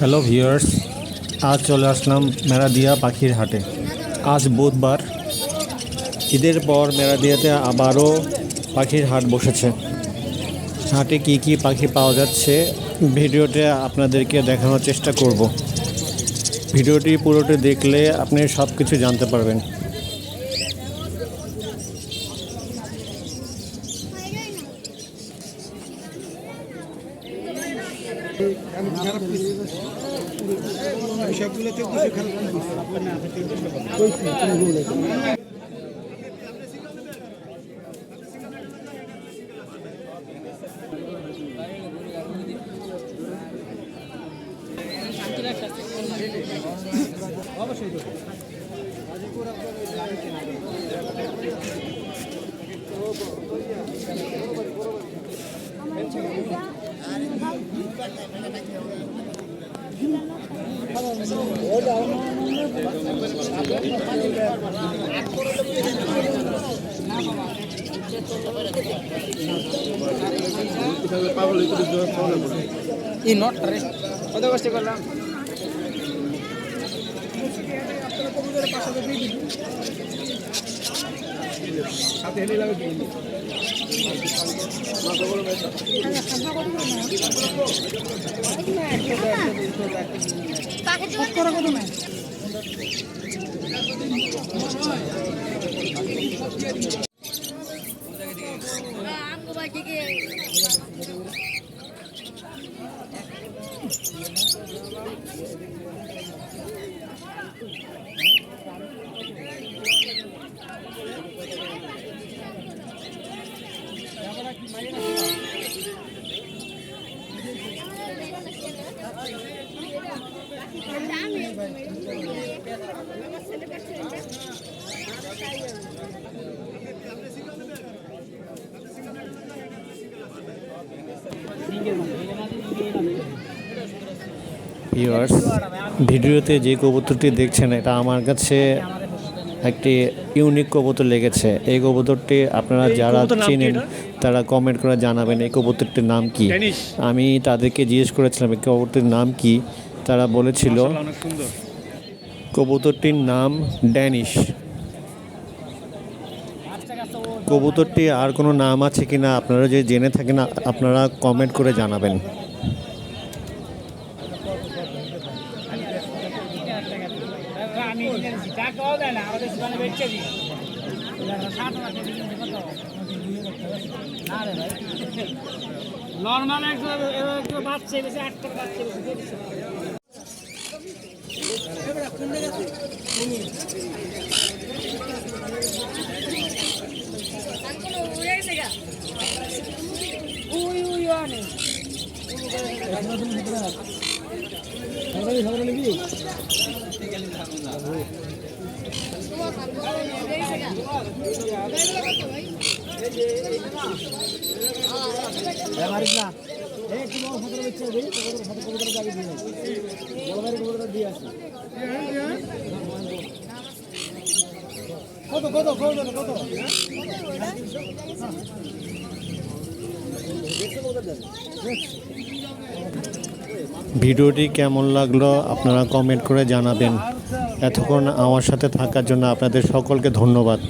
Hello viewers, আজ চলে আসলাম মেরাদিয়া পাখির হাটে। আজ বুধবার, ঈদের পর মেরাদিয়াতে আবারও পাখির হাট বসেছে। হাটে কি কি পাখি পাওয়া যাচ্ছে ভিডিওতে আপনাদেরকে দেখানোর চেষ্টা করব। ভিডিওটি পুরোটি দেখলে আপনি সব কিছু জানতে পারবেন। ಈ ನೋಡ್ತಾರೆ ಅದೇ ಅಷ್ಟೇ ಕೊಲ್ಲ সাথে হেলে লাগে কি মাছ বড় মেয়ে পাখি কত করে কত মেয়ে আমগো বাকি কে ভিউয়ার্স, ভিডিওতে যে কবুতরটি দেখছেন এটা আমার কাছে একটি ইউনিক কবুতর লেগেছে। এই কবুতরটি আপনারা যারা চেনেন তারা কমেন্ট করে জানাবেন এই কবুতরটির নাম কি। আমি তাদেরকে জিজ্ঞেস করেছিলাম এই কবুতরটির নাম কি, তারা বলেছিল কবুতরটির নাম ড্যানিশ। কবুতরটি আর কোনো নাম আছে কিনা আপনারা যদি জেনে থাকেন আপনারা কমেন্ট করে জানাবেন। নরমাল একটু বাচ্চা বেশি 8 টাকা বাচ্চা বেশি ভিডিওটি কেমন লাগলো আপনারা কমেন্ট করে জানাবেন। এতক্ষণ আমার সাথে থাকার জন্য আপনাদের সকলকে ধন্যবাদ।